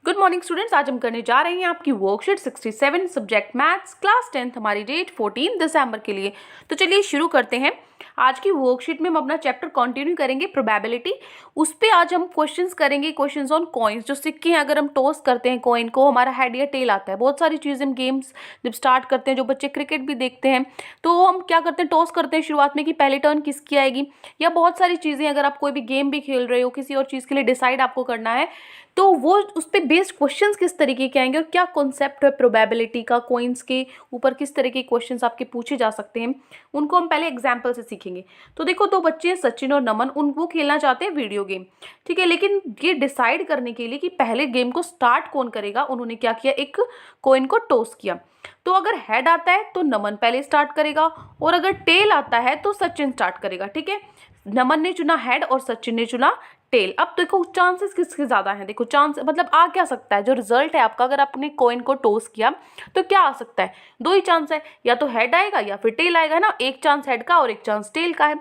Good morning students, आज हम करने जा रहे हैं आपकी worksheet 67 subject maths class 10th हमारी डेट 14 दिसंबर के लिए। तो चलिए शुरू करते हैं। आज की वर्कशीट में हम अपना चैप्टर कंटिन्यू करेंगे प्रोबेबिलिटी। उस पे आज हम क्वेश्चंस करेंगे, क्वेश्चंस ऑन कॉइन्स। जो सिक्के हैं, अगर हम टॉस करते हैं कॉइन को, हमारा हेड या टेल आता है। बहुत सारी चीज़ें हम गेम्स जब स्टार्ट करते हैं, जो बच्चे क्रिकेट भी देखते हैं, तो हम क्या करते हैं, टॉस करते हैं शुरुआत में कि पहले टर्न किसकी आएगी। या बहुत सारी चीज़ें, अगर आप कोई भी गेम भी खेल रहे हो, किसी और चीज़ के लिए डिसाइड आपको करना है, तो वो उस पे बेस्ड क्वेश्चंस किस तरीके के आएंगे और क्या कॉन्सेप्ट है प्रोबेबिलिटी का, कॉइन्स के ऊपर किस तरह के क्वेश्चंस आपके पूछे जा सकते हैं, उनको हम पहले एग्जांपल से सीखेंगे। तो देखो, दो बच्चे हैं, सचिन और नमन, वो खेलना चाहते हैं वीडियो गेम, ठीक है। लेकिन ये डिसाइड करने के लिए कि पहले गेम को स्टार्ट कौन करेगा, उन्होंने क्या किया, एक कॉइन को टॉस किया। तो अगर हेड आता है तो नमन पहले स्टार्ट करेगा, और अगर टेल आता है तो सचिन स्टार्ट करेगा, ठीक है। नमन ने चुना हेड और सचिन ने चुना टेल। अब देखो चांसेस किसके ज्यादा हैं। देखो चांस मतलब आ क्या सकता है, जो रिजल्ट है आपका, अगर आपने कॉइन को टॉस किया तो क्या आ सकता है, दो ही चांस है, या तो हेड आएगा या फिर टेल आएगा ना। एक चांस हेड का और एक चांस टेल का है।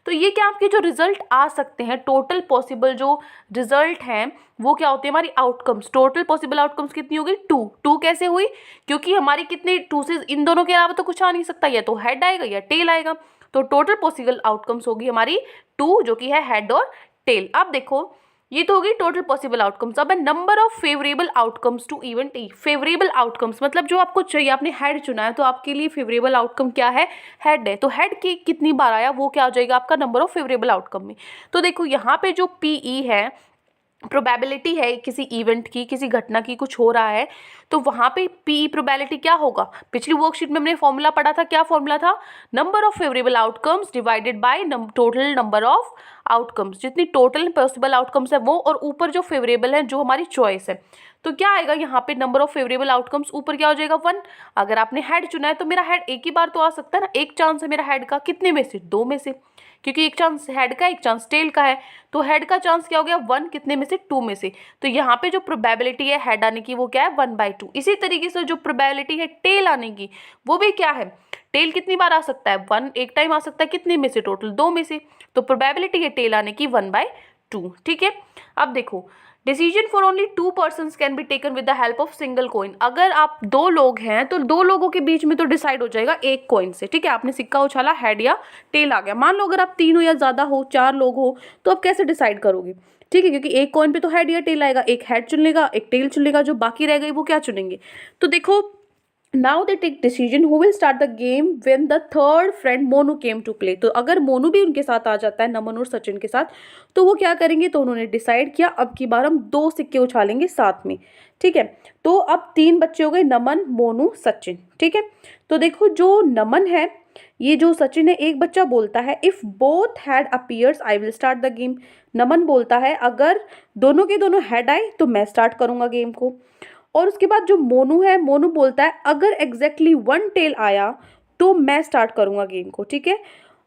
तो ये क्या आपके जो रिजल्ट आ सकते हैं, टोटल पॉसिबल जो रिजल्ट हैं, वो क्या होते हैं, हमारी आउटकम्स। टोटल पॉसिबल आउटकम्स कितनी होगी, टू कैसे हुई, क्योंकि हमारी कितने टू से इन दोनों के अलावा तो कुछ आ नहीं सकता, या तो हेड आएगा या टेल आएगा। तो टोटल पॉसिबल आउटकम्स होगी हमारी टू, जो कि है हेड और टेल। अब देखो, ये तो होगी टोटल पॉसिबल आउटकम्स। अब है number of favourable outcomes to event E. Favourable outcomes मतलब जो आपको चाहिए, आपने हेड चुना है तो आपके लिए फेवरेबल आउटकम क्या है, हेड है। तो हेड की कितनी बार आया, वो क्या हो जाएगा आपका नंबर ऑफ फेवरेबल आउटकम में। तो देखो यहाँ पे जो पीई है, प्रोबेबिलिटी है किसी इवेंट की, किसी घटना की, कुछ हो रहा है, तो वहां पे पी प्रोबेबिलिटी क्या होगा। पिछली वर्कशीट में हमने फॉर्मूला पढ़ा था, क्या फॉर्मूला था, number of favourable outcomes divided by total number of outcomes. जितनी टोटल पॉसिबल आउटकम्स है वो, और ऊपर जो फेवरेबल है, जो हमारी चॉइस है। तो क्या आएगा यहाँ पे, नंबर ऑफ फेवरेबल आउटकम्स ऊपर क्या हो जाएगा, 1। अगर आपने हेड चुना है तो मेरा हेड एक ही बार तो आ सकता है ना, एक चांस है मेरा हेड का, कितने में से, 2 में से, क्योंकि एक चांस हेड का एक चांस टेल का है। तो हेड का चांस क्या हो गया, 1, कितने में से, 2 में से। तो यहाँ पे जो प्रोबेबिलिटी है हेड आने की, वो क्या है, 1/2। इसी तरीके से जो प्रोबेबिलिटी है टेल आने की, वो भी क्या है, टेल कितनी बार आ सकता है, 1 एक टाइम आ सकता है, कितने में से, टोटल 2 में से। तो प्रोबेबिलिटी है टेल आने की 1/2, ठीक है। अब देखो, decision for only 2 person can be taken with the help of single coin. अगर आप 2 लोग हैं तो 2 लोगों के बीच में तो डिसाइड हो जाएगा एक कॉइन से, ठीक है। आपने सिक्का उछाला, हेड या टेल आ गया। मान लो अगर आप 3 हो या ज्यादा हो, 4 लोग हो, तो आप कैसे डिसाइड करोगे, ठीक है, क्योंकि एक कॉइन पे तो हेड या टेल आएगा, एक हेड चुन लेगा, एक टेल चुन लेगा, जो बाकी रह गई वो क्या चुनेंगे। तो देखो, now they take decision who will start the game when the third friend Monu came to play. तो अगर मोनू भी उनके साथ आ जाता है, नमन और सचिन के साथ, तो वो क्या करेंगे, तो उन्होंने डिसाइड किया अब की बार हम 2 सिक्के उछालेंगे साथ में, ठीक है। तो अब 3 बच्चे हो गए, नमन, मोनू, सचिन, ठीक है। तो देखो, जो नमन है, ये जो सचिन है, एक बच्चा बोलता है if both head appears I will start the game. Naman बोलता है अगर दोनों के दोनों हेड आए तो मैं स्टार्ट करूंगा गेम को। और उसके बाद जो मोनू है, मोनू बोलता है अगर एग्जैक्टली 1 टेल आया तो मैं स्टार्ट करूंगा गेम को, ठीक है।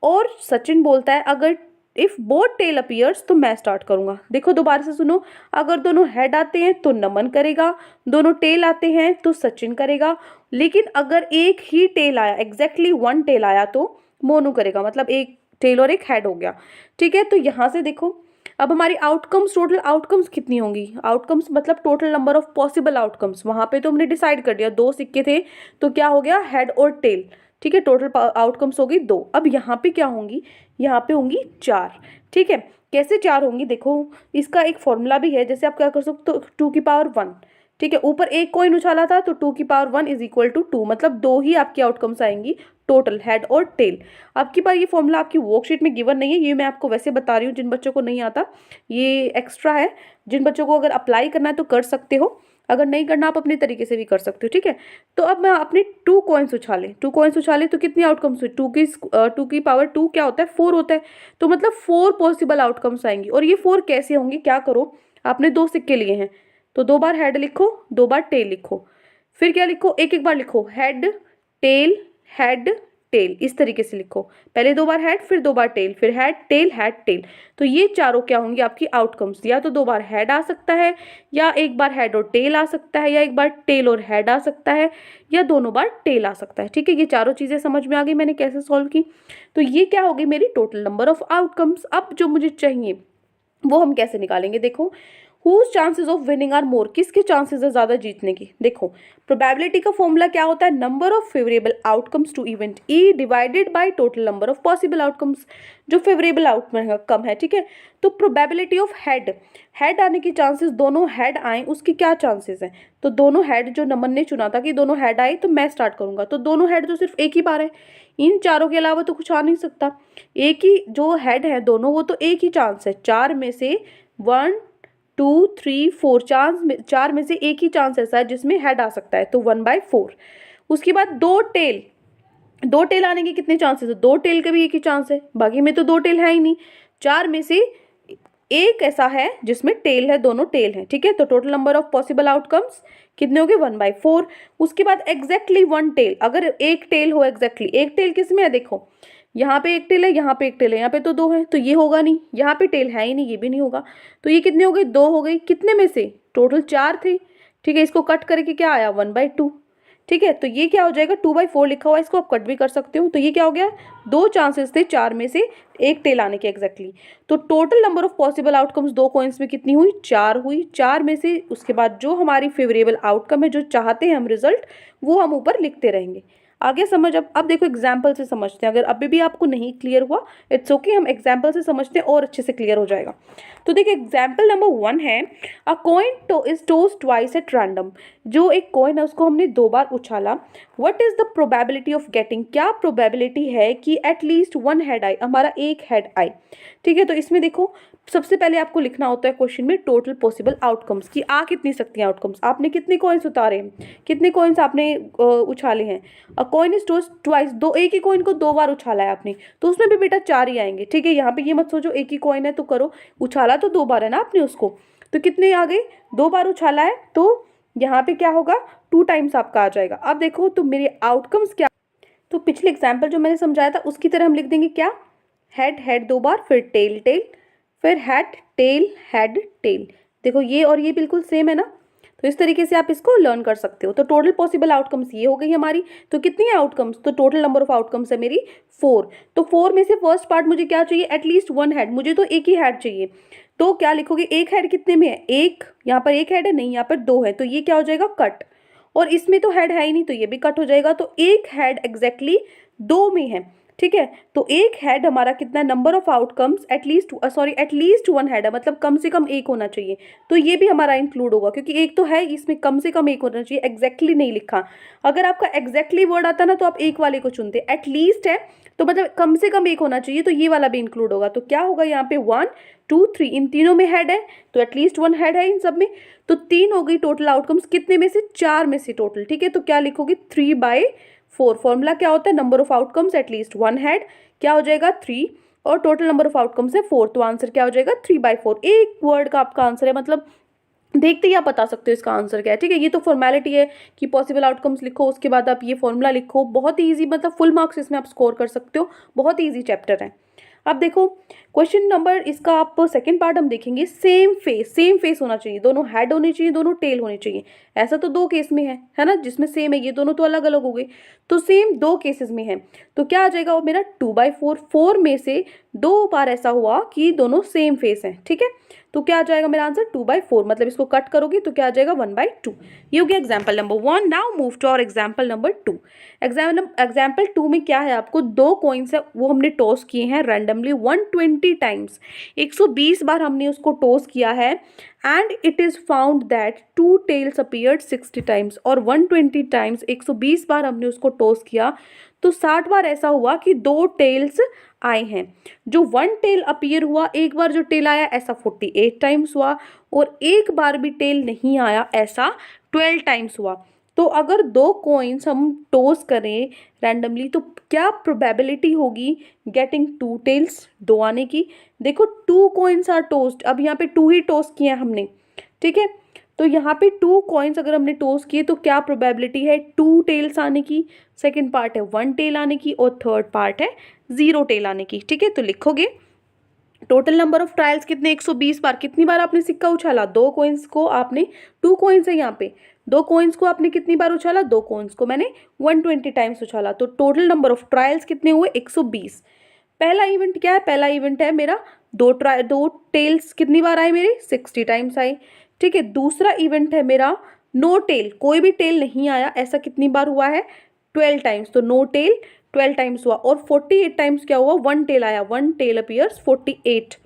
और सचिन बोलता है अगर इफ बोथ टेल अपीयर्स तो मैं स्टार्ट करूंगा। देखो दोबारा से सुनो, अगर दोनों हेड आते हैं तो नमन करेगा, दोनों टेल आते हैं तो सचिन करेगा, लेकिन अगर एक ही टेल आया, एग्जैक्टली 1 टेल आया, तो मोनू करेगा। मतलब एक टेल और एक हेड हो गया, ठीक है। तो यहाँ से देखो, अब हमारी आउटकम्स, टोटल आउटकम्स कितनी होंगी, आउटकम्स मतलब total number of possible outcomes. वहां पे तो हमने डिसाइड कर दिया, 2 सिक्के थे, तो क्या हो गया, हेड और टेल, ठीक है। टोटल आउटकम्स होगी 2। अब यहाँ पे क्या होंगी, यहाँ पे होंगी 4, ठीक है। कैसे 4 होंगी, देखो इसका एक फॉर्मूला भी है। जैसे आप क्या कर सकते हो, 2 की पावर 1, ठीक है। ऊपर एक कॉइन उछाला था तो 2 की पावर 1 इज इक्वल टू 2, मतलब 2 ही आपकी आउटकम्स आएंगी टोटल, हेड और टेल। आपकी बार ये फॉर्मूला आपकी वर्कशीट में गिवन नहीं है, ये मैं आपको वैसे बता रही हूँ, जिन बच्चों को नहीं आता ये एक्स्ट्रा है। जिन बच्चों को अगर अप्लाई करना है तो कर सकते हो, अगर नहीं करना आप अपने तरीके से भी कर सकते हो, ठीक है। तो अब मैं अपने 2 कॉइन्स उछाले, 2 कॉइन्स उछाले तो कितनी आउटकम्स हुई, 2 की पावर 2 क्या होता है, 4 होता है। तो मतलब 4 पॉसिबल आउटकम्स आएंगी। और ये 4 कैसे होंगी, क्या करो, आपने 2 सिक्के लिए हैं तो 2 बार हेड लिखो, 2 बार टेल लिखो, फिर क्या लिखो, एक एक बार लिखो, हेड टेल, टेल, इस तरीके से लिखो। पहले 2 बार हेड, फिर 2 बार टेल, फिर हेड टेल। तो ये चारों क्या होंगी आपकी आउटकम्स। या तो 2 बार हेड आ सकता है, या एक बार हेड और टेल आ सकता है, या एक बार टेल और हेड आ सकता है, या दोनों बार टेल आ सकता है, ठीक है। ये चारों चीजें समझ में आ गई मैंने कैसे सॉल्व की। तो ये क्या होगी, मेरी टोटल नंबर ऑफ आउटकम्स। अब जो मुझे चाहिए वो हम कैसे निकालेंगे, देखो whose chances of winning are more, किसके चांसेस है ज़्यादा जीतने की। देखो प्रोबेबिलिटी का फॉर्मूला क्या होता है, number of favourable outcomes to event E divided by total number of possible outcomes, जो फेवरेबल आउटकम है, ठीक है। तो प्रोबेबिलिटी ऑफ हेड आने की चांसेस, दोनों हेड आए उसकी क्या चांसेस हैं, तो दोनों हेड जो नमन ने चुना था कि दोनों हेड आए, तो मैं स्टार्ट करूंगा, तो दोनों हेड तो सिर्फ एक ही बार है, इन चारों के अलावा तो कुछ आ नहीं सकता। एक ही जो हेड है दोनों, वो तो एक ही चांस है, चार में से 1 2 3 4 चार में से एक ही चांस ऐसा है जिसमें हेड आ सकता है, तो 1/4। उसके बाद दो टेल आने के कितने चांसेस है, दो टेल का भी एक ही चांस है, बाकी में तो दो टेल है ही नहीं, चार में से एक ऐसा है जिसमें टेल है, दोनों टेल हैं, ठीक है। तो total number of possible outcomes कितने हो गए, 1/4। उसके बाद एग्जैक्टली वन टेल, अगर एक टेल हो एग्जैक्टली, एक टेल किस में है, देखो यहाँ पे एक टेल है, यहाँ पे एक टेल है, यहाँ पे तो दो है, तो ये होगा नहीं, यहाँ पे टेल है ही नहीं, ये भी नहीं होगा, तो ये कितने हो गए, दो हो गई, कितने में से, टोटल चार थे, ठीक है। इसको कट करके क्या आया, 1/2, ठीक है। तो ये क्या हो जाएगा, 2/4 लिखा हुआ है, इसको आप कट भी कर सकते हो, तो ये क्या हो गया, दो चांसेस थे चार में से एक टेल आने के एग्जैक्टली। तो total number of possible outcomes दो कॉइन्स में कितनी हुई, चार हुई, चार में से उसके बाद जो हमारी फेवरेबल आउटकम है, जो चाहते हैं हम रिजल्ट, वो हम ऊपर लिखते रहेंगे। आगे समझ, अब देखो एग्जाम्पल से समझते हैं, अगर अभी भी आपको नहीं क्लियर हुआ इट्स ओके, हम एग्जाम्पल से समझते हैं और अच्छे से क्लियर हो जाएगा। तो देखिए एग्जाम्पल नंबर 1 है, a coin is tossed twice at random, जो एक कॉइन है उसको हमने दो बार उछाला, what is the probability of getting, क्या प्रोबेबिलिटी है कि एटलीस्ट वन हेड आए, हमारा एक हेड आए, ठीक है। तो इसमें देखो सबसे पहले आपको लिखना होता है क्वेश्चन में टोटल पॉसिबल आउटकम्स की आ कितनी सकती हैं आउटकम्स, आपने कितने कॉइन्स उतारे हैं, कितने कॉइन्स आपने उछाले हैं, अ कॉइन इज टॉस्ड ट्वाइस, दो एक ही कॉइन को दो बार उछाला है आपने, तो उसमें भी बेटा चार ही आएंगे, ठीक है। यहाँ पे ये मत सोचो एक ही कॉइन है तो करो, उछाला तो दो बार है ना आपने उसको, तो कितने आ गए, दो बार उछाला है, तो यहाँ पे क्या होगा, 2 टाइम्स आपका आ जाएगा। अब देखो तो मेरे आउटकम्स क्या, तो पिछले एग्जाम्पल जो मैंने समझाया था उसकी तरह हम लिख देंगे क्या, हेड दो बार, फिर टेल फिर हेड टेल, देखो ये और ये बिल्कुल सेम है ना, तो इस तरीके से आप इसको लर्न कर सकते हो। तो टोटल पॉसिबल आउटकम्स ये हो गई हमारी, तो कितनी है आउटकम्स, तो टोटल नंबर ऑफ आउटकम्स है मेरी 4, तो 4 में से फर्स्ट पार्ट मुझे क्या चाहिए, एटलीस्ट वन हेड, मुझे तो एक ही हेड चाहिए, तो क्या लिखोगे, एक हेड कितने में है, एक, यहाँ पर एक हेड है नहीं, यहाँ पर दो है, तो ये क्या हो जाएगा कट, और इसमें तो हेड है ही नहीं, तो ये भी कट हो जाएगा, तो एक हेड एग्जैक्टली दो में है, ठीक है। तो एक हेड हमारा कितना, number of outcomes at least one head है, मतलब कम से कम एक होना चाहिए, तो ये भी हमारा इंक्लूड होगा, क्योंकि एक तो है इसमें, कम से कम एक होना चाहिए, एग्जैक्टली नहीं लिखा, अगर आपका एग्जैक्टली वर्ड आता ना तो आप एक वाले को चुनते, एटलीस्ट है तो मतलब कम से कम एक होना चाहिए, तो ये वाला भी इंक्लूड होगा, तो क्या होगा यहाँ पे 1 2 3, इन तीनों में हेड है, तो एटलीस्ट वन हेड है इन सब में, तो 3 हो गई टोटल आउटकम्स, कितने में से, 4 में से टोटल, ठीक है। तो क्या लिखोगे, 3/4, फॉर्मूला क्या होता है, number of outcomes at least one head, क्या हो जाएगा 3, और टोटल नंबर ऑफ आउटकम्स है 4, तो आंसर क्या हो जाएगा 3/4, एक वर्ड का आपका आंसर है, मतलब देखते ही आप बता सकते हो इसका आंसर क्या है, ठीक है। ये तो फॉर्मेलिटी है कि पॉसिबल आउटकम्स लिखो, उसके बाद आप ये फॉर्मूला लिखो, बहुत ही ईजी, मतलब फुल मार्क्स इसमें आप स्कोर कर सकते हो, बहुत ही ईजी चैप्टर है। अब देखो क्वेश्चन नंबर इसका आप सेकंड पार्ट हम देखेंगे, सेम फेस होना चाहिए, दोनों हेड होनी चाहिए, दोनों टेल होनी चाहिए, ऐसा तो दो केस में है ना, जिसमें सेम है, ये दोनों तो अलग अलग हो गए, तो सेम दो केसेस में है, तो क्या आ जाएगा वो मेरा 2/4, 4 में से दो बार ऐसा हुआ कि दोनों सेम फेस हैं, ठीक है। तो क्या आ जाएगा मेरा आंसर 2/4, मतलब इसको कट करोगे तो क्या आ जाएगा 1/2। ये हो गया example number 1। Now move to और एग्जाम्पल नंबर 2। एग्जाम्पल 2 में क्या है, आपको दो कॉइन्स है वो हमने टॉस किए हैं रैंडमली 120 टाइम्स, 120 बार हमने उसको टॉस किया है, and it is found that 2 tails appeared 60 times, और 120 टाइम्स 120 बार हमने उसको टॉस किया, तो 60 बार ऐसा हुआ कि दो टेल्स आए हैं, जो वन टेल अपीयर हुआ, एक बार जो टेल आया ऐसा 48 टाइम्स हुआ, और एक बार भी टेल नहीं आया ऐसा 12 टाइम्स हुआ। तो अगर दो कॉइन्स हम टॉस करें रैंडमली तो क्या प्रोबेबिलिटी होगी गेटिंग 2 टेल्स, दो आने की। देखो 2 कॉइन्स आर टॉस्ड, अब यहाँ पे 2 ही टॉस किए हैं हमने, ठीक है। तो यहाँ पे 2 कॉइन्स अगर हमने टॉस किए तो क्या प्रोबेबिलिटी है 2 टेल्स आने की, सेकंड पार्ट है 1 टेल आने की, और थर्ड पार्ट है 0 टेल आने की, ठीक है। तो लिखोगे टोटल नंबर ऑफ ट्रायल्स कितने, 120 बार, कितनी बार आपने सिक्का उछाला, दो कॉइन्स को आपने, 2 कॉइन्स है यहाँ पे, दो कॉइन्स को आपने कितनी बार उछाला, दो कॉइन्स को मैंने 120 टाइम्स उछाला, तो टोटल नंबर ऑफ ट्रायल्स कितने हुए 120, पहला इवेंट क्या है, पहला इवेंट है मेरा दो टेल्स कितनी बार आए मेरे, 60 टाइम्स आए, ठीक है। दूसरा इवेंट है मेरा नो टेल, कोई भी टेल नहीं आया, ऐसा कितनी बार हुआ है, 12 टाइम्स, तो नो टेल 12 टाइम्स हुआ। और 48 टाइम्स क्या हुआ, वन टेल आया, वन टेल अपीयर्स 48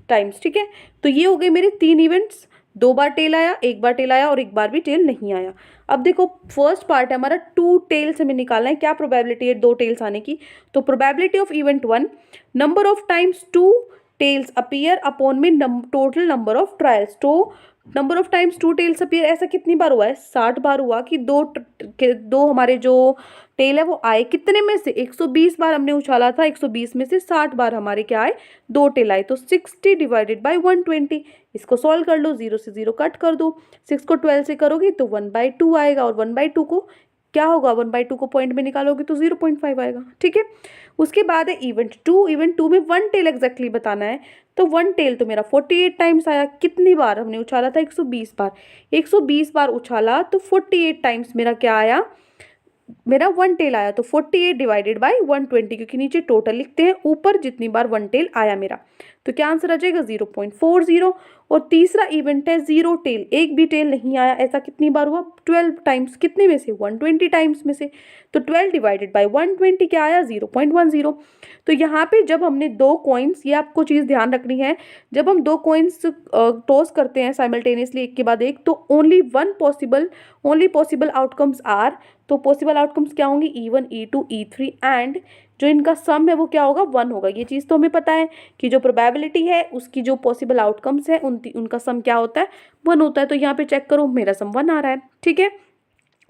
टाइम्स, ठीक है। तो ये हो गए मेरे 3 इवेंट्स, 2 बार टेल आया, 1 बार टेल आया और 1 बार भी टेल नहीं आया। अब देखो फर्स्ट पार्ट है हमारा 2 टेल्स हमें निकालना है, क्या प्रोबेबिलिटी है 2 टेल्स आने की, तो probability of event 1, number of times 2 tails appear upon में टोटल नंबर ऑफ ट्रायल्स। तो number of times 2 tails appear, ऐसा कितनी बार हुआ है, 60 बार हुआ कि दो हमारे जो टेल है वो आए, कितने में से 120 बार हमने उछाला था, 120 में से 60 बार हमारे क्या आए, 2 टेल आए, तो 60 डिवाइडेड बाई 120, इसको सॉल्व कर लो, 0 से 0 कट कर दो, 6 को 12 से करोगे तो 1/2 आएगा, और 1/2 को क्या होगा, 1/2 को पॉइंट में निकालोगे तो 0.5 आएगा, ठीक है। उसके बाद है इवेंट 2, इवेंट 2 में 1 टेल एग्जैक्टली बताना है, तो 1 टेल तो मेरा 48 टाइम्स आया, कितनी बार हमने उछाला था, 120 बार, 120 बार उछाला तो 48 टाइम्स मेरा क्या आया, मेरा 1 टेल आया, तो 48 डिवाइडेड बाई 120, क्योंकि नीचे टोटल लिखते हैं, ऊपर जितनी बार 1 टेल आया मेरा, तो क्या आंसर आ जाएगा 0.40। और तीसरा इवेंट है 0 टेल, एक भी टेल नहीं आया, ऐसा कितनी बार हुआ, 12 टाइम्स, कितने में से, 120 टाइम्स में से, तो 12 डिवाइडेड बाई 120 क्या आया, 0.10। तो यहाँ पे जब हमने 2 कॉइन्स, ये आपको चीज़ ध्यान रखनी है, जब हम 2 कॉइन्स टॉस करते हैं साइमल्टेनियसली एक के बाद एक, तो ओनली पॉसिबल आउटकम्स आर, तो पॉसिबल आउटकम्स क्या होंगे, E1 E2 E3 एंड जो इनका सम है वो क्या होगा, 1 होगा। ये चीज़ तो हमें पता है कि जो प्रोबेबिलिटी है उसकी जो पॉसिबल आउटकम्स है उनका सम क्या होता है, 1 होता है। तो यहाँ पे चेक करो मेरा सम 1 आ रहा है, ठीक है।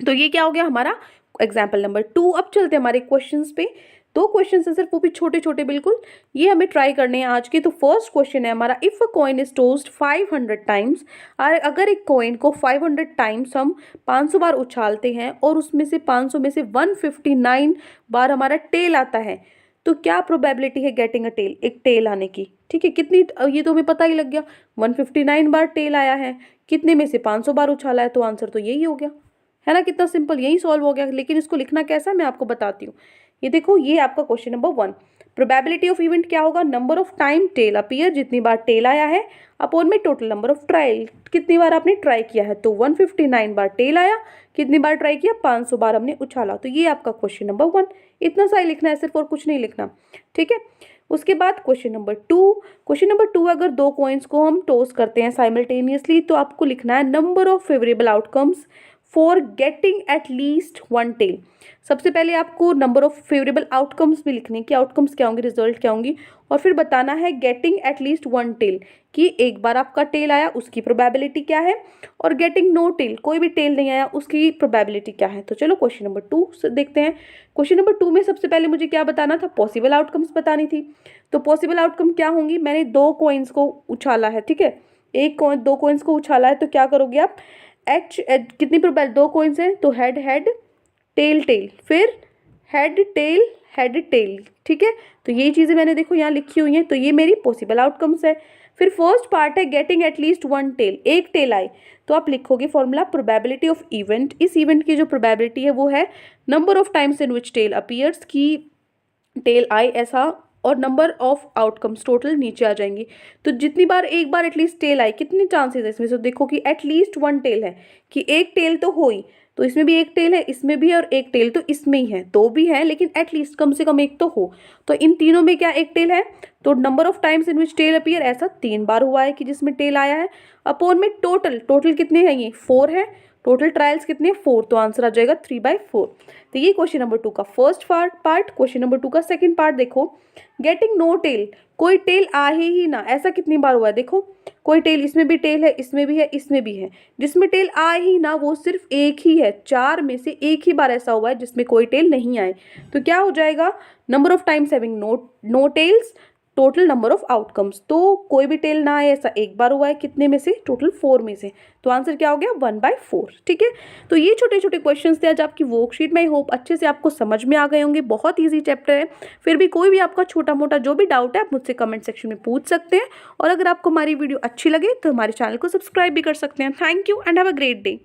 तो ये क्या हो गया हमारा एग्जाम्पल नंबर 2। अब चलते हैं हमारे क्वेश्चंस पे, 2 क्वेश्चन है सिर्फ, वो भी छोटे छोटे बिल्कुल, ये हमें ट्राई करने हैं आज के। तो फर्स्ट क्वेश्चन है हमारा, if a coin is tossed 500 times, अगर एक कॉइन को 500 टाइम्स हम 500 बार उछालते हैं और उसमें से 500 में से 159 बार हमारा टेल आता है, तो क्या प्रोबेबिलिटी है गेटिंग अ टेल, एक टेल आने की, ठीक है। कितनी, ये तो हमें पता ही लग गया, 159 बार टेल आया है, कितने में से 500 बार उछाला है, तो आंसर तो यही हो गया, है ना, कितना सिंपल, यही सॉल्व हो गया। लेकिन इसको लिखना कैसा मैं आपको बताती हूँ। ये देखो, ये आपका question number 1, probability of event क्या होगा, number of time tail appear, जितनी बार टेल आया है, अपॉन में टोटल नंबर ऑफ ट्रायल, कितनी बार आपने ट्राई किया है, तो 159 बार टेल आया, कितनी बार ट्राई किया, 500 बार हमने उछाला। तो ये आपका क्वेश्चन नंबर 1, इतना सा ही लिखना है सिर्फ, और कुछ नहीं लिखना, ठीक है। उसके बाद क्वेश्चन नंबर 2, अगर 2 कॉइन्स को हम टॉस करते हैं साइमल्टेनियसली, तो आपको लिखना है number of favourable outcomes for getting at least 1 tail. सबसे पहले आपको नंबर ऑफ फेवरेबल आउटकम्स भी लिखने कि आउटकम्स क्या होंगे, रिजल्ट क्या होंगी, और फिर बताना है गेटिंग एट लीस्ट 1 टेल, कि एक बार आपका टेल आया उसकी प्रोबेबिलिटी क्या है, और गेटिंग नो टेल, कोई भी टेल नहीं आया उसकी प्रोबेबिलिटी क्या है। तो चलो क्वेश्चन नंबर 2 से देखते हैं। क्वेश्चन नंबर 2 में सबसे पहले मुझे क्या बताना था, पॉसिबल आउटकम्स बतानी थी। तो पॉसिबल आउटकम क्या होंगी, मैंने 2 कॉइन्स को उछाला है, ठीक है, 2 कॉइन्स को उछाला है, तो क्या करोगे आप, कितनी प्रोबेबिलिटी, 2 कॉइन्स हैं तो हेड हेड टेल टेल, फिर हेड टेल, ठीक है। तो ये चीज़ें मैंने देखो यहाँ लिखी हुई हैं, तो ये मेरी पॉसिबल आउटकम्स है। फिर फर्स्ट पार्ट है गेटिंग एट लीस्ट 1 टेल, एक टेल आई, तो आप लिखोगे फॉर्मूला प्रोबेबिलिटी ऑफ इवेंट, इस इवेंट की जो प्रोबेबिलिटी है वो है number of times in which tail appears, की टेल आई ऐसा, और नंबर ऑफ आउटकम्स टोटल नीचे आ जाएंगी। तो जितनी बार एक बार एटलीस्ट टेल आई, कितने चांसेस है इसमें से, देखो कि एटलीस्ट 1 टेल है, कि एक टेल तो हो ही, तो इसमें भी एक टेल है, इसमें भी है, और एक टेल तो इसमें ही है, 2 भी है लेकिन एटलीस्ट कम से कम एक तो हो। तो इन तीनों में क्या एक टेल है, तो number of times in which tail appear, ऐसा 3 बार हुआ है कि जिसमें टेल आया है, अपॉन में टोटल कितने हैं, ये 4 है, टोटल ट्रायल्स कितने 4, तो आंसर आ जाएगा 3/4। तो ये क्वेश्चन नंबर 2 का फर्स्ट पार्ट। क्वेश्चन नंबर 2 का सेकंड पार्ट देखो, गेटिंग नो टेल, कोई टेल आए ही ना, ऐसा कितनी बार हुआ है, देखो कोई टेल, इसमें भी टेल है, इसमें भी है, इसमें भी है, जिसमें टेल आए ही ना वो सिर्फ एक ही है, 4 में से एक ही बार ऐसा हुआ है जिसमें कोई टेल नहीं आए। तो क्या हो जाएगा, number of times having no tails, total number of outcomes, तो कोई भी टेल ना आए ऐसा एक बार हुआ है, कितने में से, टोटल 4 में से, तो आंसर क्या हो गया 1/4, ठीक है। तो ये छोटे छोटे क्वेश्चंस थे आज आपकी वर्कशीट में, आई होप अच्छे से आपको समझ में आ गए होंगे, बहुत ईजी चैप्टर है। फिर भी कोई भी आपका छोटा मोटा जो भी डाउट है आप मुझसे कमेंट सेक्शन में पूछ सकते हैं, और अगर आपको हमारी वीडियो अच्छी लगे तो हमारे चैनल को सब्सक्राइब भी कर सकते हैं। Thank you and have a great day.